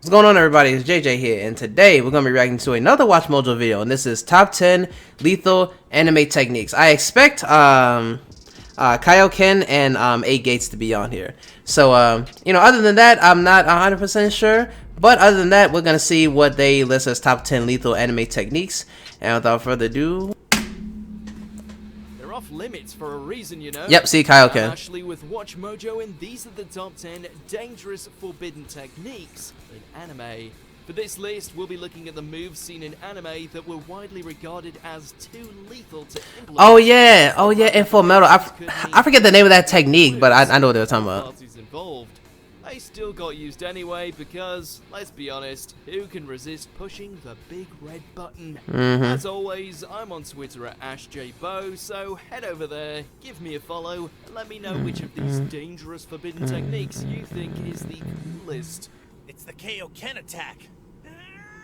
What's going on, everybody? It's JJ here, and today we're going to be reacting to another WatchMojo video, and this is top 10 lethal anime techniques. I expect Kaioken and 8 Gates to be on here. So, you know, other than that, I'm not 100% sure, but other than that, we're going to see what they list as top 10 lethal anime techniques. And without further ado, off limits for a reason, you know. Yep, see Kaioken. I'm Ashley with WatchMojo, and these are the top 10 dangerous forbidden techniques in anime. For this list, we'll be looking at the moves seen in anime that were widely regarded as too lethal to implement. Oh yeah, in Full Metal. I forget the name of that technique, but I know what they were talking about. They still got used anyway because, let's be honest, who can resist pushing the big red button? As always, I'm on Twitter at AshJBo, so head over there, give me a follow, and let me know which of these dangerous forbidden techniques you think is the coolest. It's the Kaioken attack.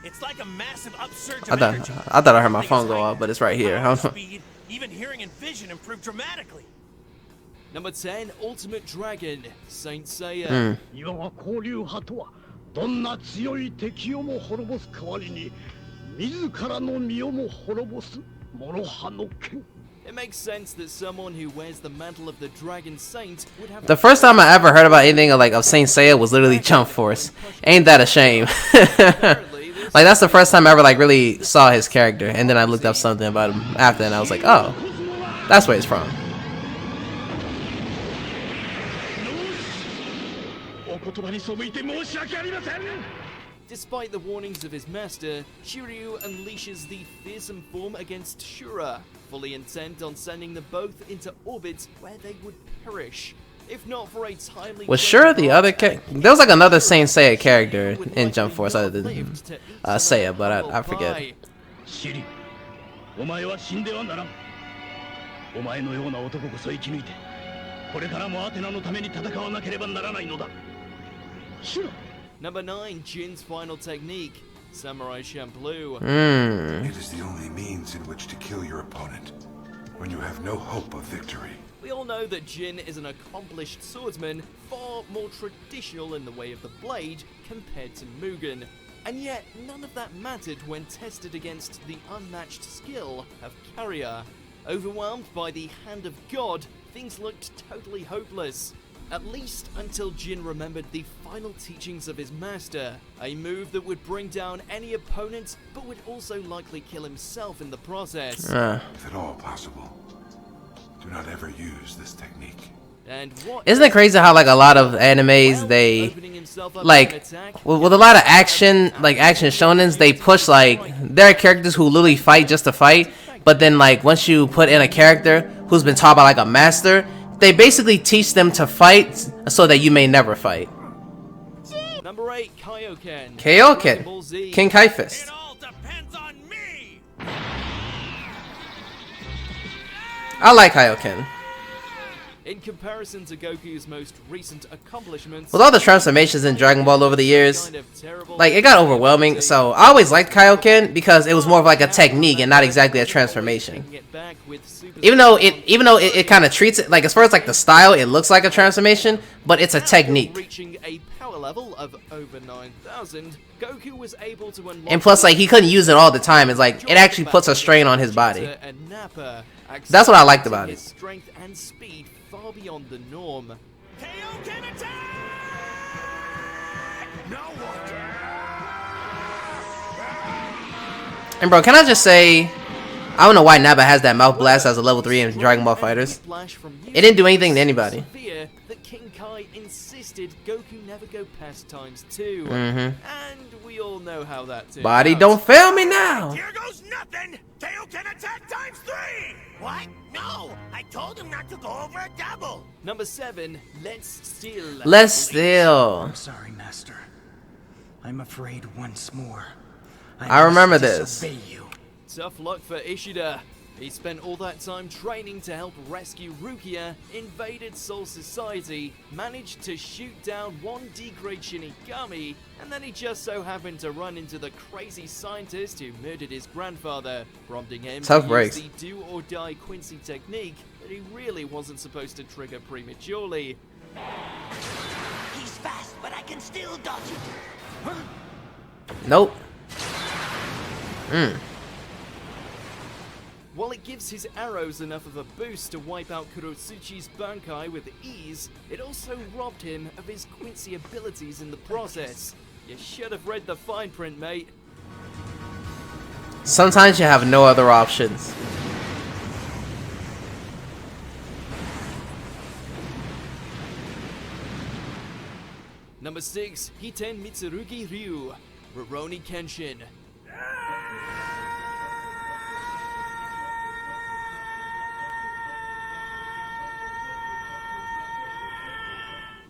It's like a massive upsurge I of energy. thought I heard my phone go off, but it's right here. Speed, even hearing and vision improve dramatically. Number 10, Ultimate Dragon, Saint Seiya. It makes sense that someone who wears the mantle of the Dragon Saint would have. The first time I ever heard about anything of Saint Seiya was literally Jump Force. Ain't that a shame? Like, that's the first time I ever really saw his character, and then I looked up something about him after, and I was like, oh, that's where he's from. Despite the warnings of his master, Shiryu unleashes the fearsome form against Shura, fully intent on sending them both into orbits where they would perish. If not for a timely... Was Shura the other character? There was another Saint Seiya character in Jump Force other than Seiya, but I forget. Number 9, Jin's final technique, Samurai Champloo. It is the only means in which to kill your opponent when you have no hope of victory. We all know that Jin is an accomplished swordsman, far more traditional in the way of the blade compared to Mugen. And yet, none of that mattered when tested against the unmatched skill of Carrier. Overwhelmed by the hand of God, things looked totally hopeless. At least until Jin remembered the final teachings of his master, a move that would bring down any opponent, but would also likely kill himself in the process. If at all possible, do not ever use this technique. And what Isn't it crazy how a lot of animes, they with a lot of action, action shonens, they push there are characters who literally fight just to fight, but then once you put in a character who's been taught by a master, they basically teach them to fight so that you may never fight. Number 8, Kaioken. Kaioken, King Kai Fist. It all depends on me. I like Kaioken. In comparison to Goku's most recent accomplishments, with all the transformations in Dragon Ball over the years, it got overwhelming. So I always liked Kaioken because it was more of a technique and not exactly a transformation. Even though it kind of treats it as far as the style, it looks like a transformation, but it's a technique. Reaching a power level of over 9,000, Goku was able to unlock, and plus he couldn't use it all the time. It's it actually puts a strain on his body. That's what I liked about it. Strength and speed far beyond the norm. Kaioken attack! Now what? And bro, can I just say, I don't know why Nappa has that mouth blast as a level 3 in Dragon Ball FighterZ. It didn't do anything to anybody. That King Kai insisted Goku never go past ×2. And we all know how that turned Body out. don't fail me now. Here goes nothing! Kaioken attack ×3! What? No! I told him not to go over a double! Number 7, Let's Steal. Let's Steal. I'm sorry, Master. I'm afraid once more. I remember this. You. Tough luck for Ishida. He spent all that time training to help rescue Rukia, invaded Soul Society, managed to shoot down one D-grade Shinigami, and then he just so happened to run into the crazy scientist who murdered his grandfather, prompting him to use the do-or-die Quincy technique that he really wasn't supposed to trigger prematurely. He's fast, but I can still dodge it. Nope. While it gives his arrows enough of a boost to wipe out Kurotsuchi's Bankai with ease, it also robbed him of his Quincy abilities in the process. You should have read the fine print, mate. Sometimes you have no other options. Number 6, Hiten Mitsurugi Ryu, Rurouni Kenshin.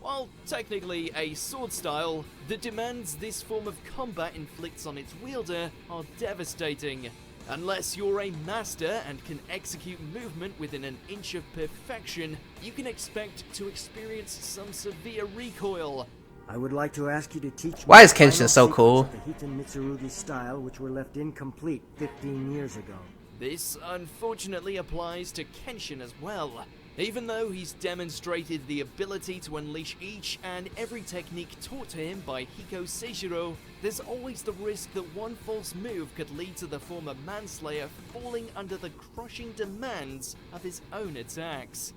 While technically a sword style, the demands this form of combat inflicts on its wielder are devastating. Unless you're a master and can execute movement within an inch of perfection, you can expect to experience some severe recoil. I would like to ask you to teach Why me is the Kenshin final so cool? sequence of the Hiten Mitsurugi style, which were left incomplete 15 years ago. This unfortunately applies to Kenshin as well. Even though he's demonstrated the ability to unleash each and every technique taught to him by Hiko Seishiro, there's always the risk that one false move could lead to the former manslayer falling under the crushing demands of his own attacks.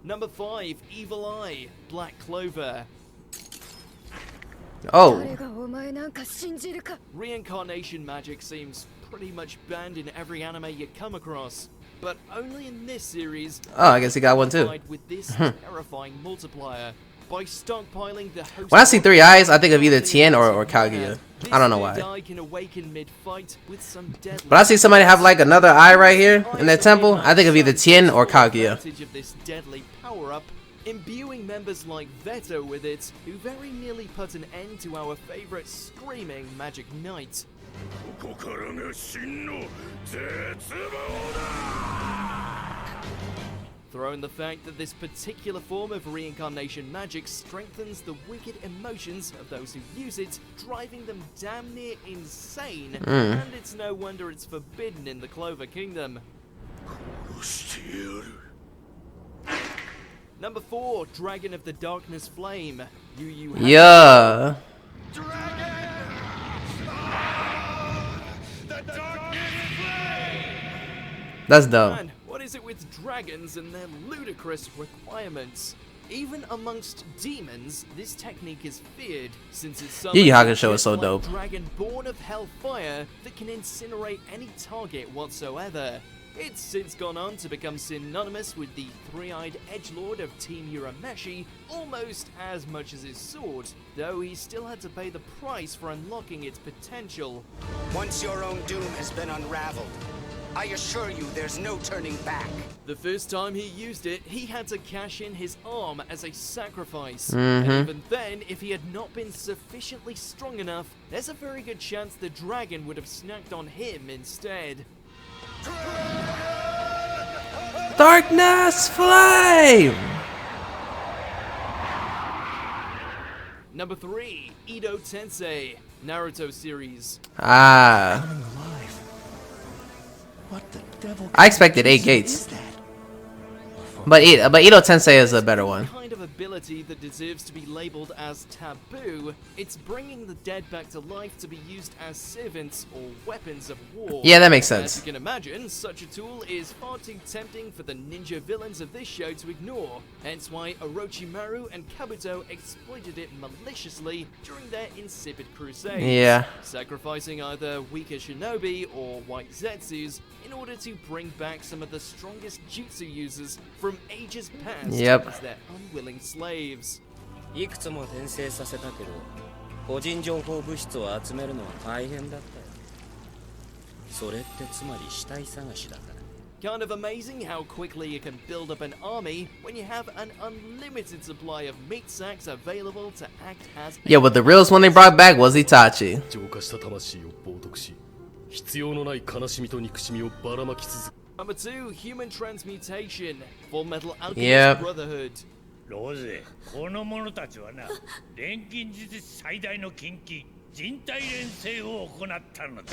Number 5, Evil Eye, Black Clover. Oh. Reincarnation magic seems pretty much banned in every anime you come across, but only in this series. Oh, I guess he got one too. With this terrifying multiplier. By stockpiling the host When I see 3 eyes, I think of either Tien or Kaguya. I don't know why. Can awaken mid-fight with some When I see somebody have like another eye right here in their temple, I think of either Tien or Kaguya. Of this deadly power-up, imbuing members like Veto with it, who very nearly put an end to our favorite screaming Magic Knight. Throw in the fact that this particular form of reincarnation magic strengthens the wicked emotions of those who use it, driving them damn near insane, and it's no wonder it's forbidden in the Clover Kingdom. Number 4, Dragon of the Darkness Flame. Yeah. That's dope. Man, what is it with dragons and their ludicrous requirements? Even amongst demons, this technique is feared, since it's Yu Yu Hakusho is so like dope. Dragon born of hellfire that can incinerate any target whatsoever. It's since gone on to become synonymous with the three-eyed edgelord of Team Urameshi almost as much as his sword, though he still had to pay the price for unlocking its potential. Once your own doom has been unraveled, I assure you there's no turning back. The first time he used it, he had to cash in his arm as a sacrifice. And even then, if he had not been sufficiently strong enough, there's a very good chance the dragon would have snacked on him instead. Darkness Flame! Number 3, Edo Tensei, Naruto series. Ah. What the devil? I expected 8 gates. But Edo Tensei is a better one. Kind of ability that deserves to be labeled as taboo. It's bringing the dead back to life to be used as servants or weapons of war. Yeah, that makes As sense. you can imagine, such a tool is far too tempting for the ninja villains of this show to ignore. Hence why Orochimaru and Kabuto exploited it maliciously during their insipid crusades. Yeah. Sacrificing either weaker shinobi or white zetsus in order to bring back some of the strongest jutsu users from ages past Yep. as their unwilling slaves. いくつも転生させたけど、個人情報物質を集めるのは大変だったよ。それってつまり死体探しだから。Kind of amazing how quickly you can build up an army when you have an unlimited supply of meat sacks available to act as Yeah, but the realest one they brought back was Itachi. 浄化した魂を冒涜し、必要のない悲しみと憎しみをばらまき続け。 Number 2, Human Transmutation, Full Metal Alchemist Yep. Brotherhood. ローゼ、この者たちはな、錬金術師最大の禁忌、人体錬成を行ったのだ。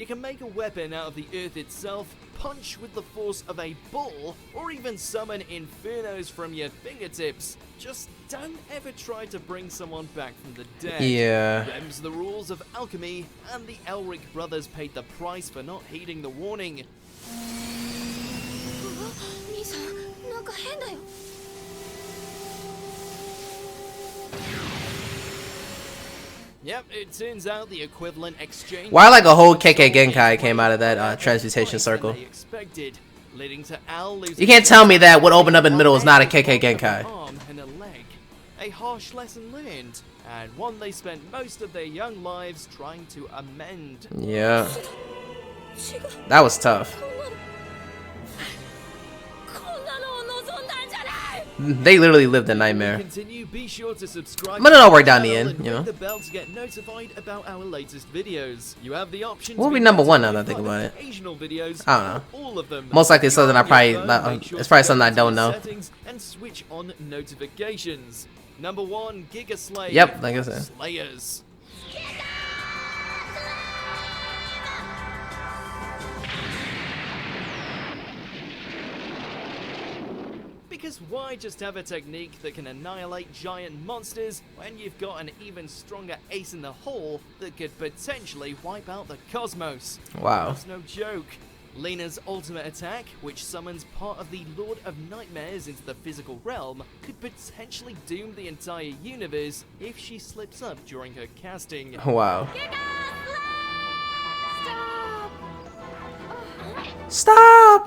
You can make a weapon out of the earth itself, punch with the force of a bull, or even summon infernos from your fingertips. Just don't ever try to bring someone back from the dead. Yeah. Them's the rules of alchemy, and the Elric brothers paid the price for not heeding the warning. Yep, it turns out the equivalent exchange. Why like a whole KK Genkai came out of that transmutation circle? Leading to Al You can't tell me that what opened up in the middle is not a KK Genkai. Arm and a leg. A harsh lesson learned, and one they spent most of their young lives trying to amend. Yeah. That was tough. They literally lived a nightmare. Continue, be sure to subscribe. But it all worked out in the end, you know. The bell to get notified about our latest videos. You have the option. What would be number one now that I think about it? Occasional videos. I don't know. All of them. Most likely something I probably it's probably something I don't know. And switch on notifications. Number 1, Giga Slay. Yep, like I said. Slayers. Because why just have a technique that can annihilate giant monsters when you've got an even stronger ace in the hole that could potentially wipe out the cosmos? Wow. That's no joke. Lena's ultimate attack, which summons part of the Lord of Nightmares into the physical realm, could potentially doom the entire universe if she slips up during her casting. Wow. Stop!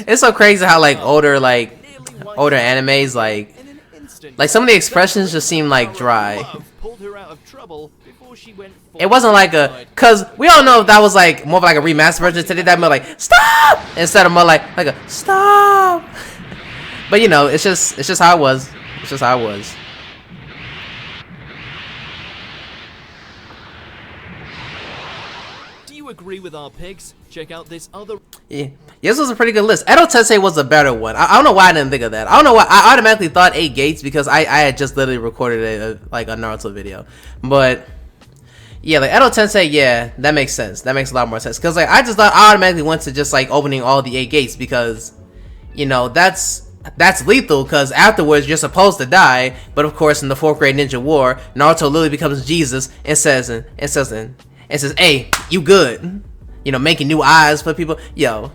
It's so crazy how like older animes like some of the expressions just seem like dry. It wasn't like cause we don't know if that was like more of like a remastered version today that more like stop instead of more like a stop. But you know, it's just how it was. It's just how it was. Do you agree with our picks? Check out this other. Yeah, this was a pretty good list. Edo Tensei was a better one. I don't know why I didn't think of that. I don't know why I automatically thought 8 Gates because I had just literally recorded a Naruto video. But yeah, like Edo Tensei, yeah, that makes sense. That makes a lot more sense because like I just thought I automatically went to just like opening all the 8 Gates because you know that's lethal because afterwards you're supposed to die. But of course in the 4th grade ninja war, Naruto literally becomes Jesus and says, "Hey, you good?" You know, making new eyes for people. Yo,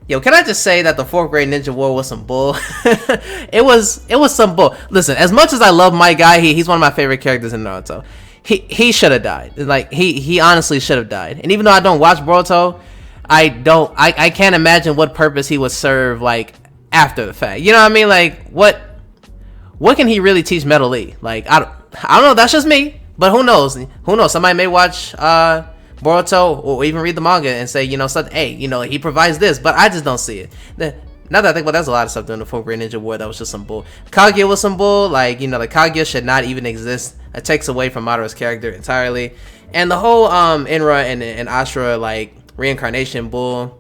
can I just say that the 4th grade ninja war was some bull? it was some bull. Listen, as much as I love my guy, he's one of my favorite characters in Naruto. He should have died. Like he honestly should have died. And even though I don't watch Boruto, I can't imagine what purpose he would serve like after the fact. You know what I mean? Like what can he really teach Metal Lee? Like I don't know. That's just me. But who knows? Who knows? Somebody may watch Boruto or even read the manga and say, you know, something, hey, you know, he provides this, but I just don't see it. Now that I think about it, there's a lot of stuff during the 4th grade ninja war that was just some bull. Kaguya was some bull, like, you know, like Kaguya should not even exist. It takes away from Madara's character entirely. And the whole Inra and Ashura like reincarnation bull,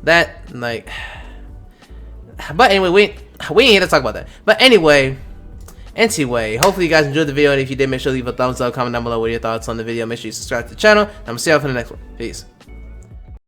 that like but anyway, we ain't here to talk about that. But anyway, hopefully you guys enjoyed the video, and if you did, make sure to leave a thumbs up, comment down below with your thoughts on the video. Make sure you subscribe to the channel. I'm gonna see you all for the next one. Peace.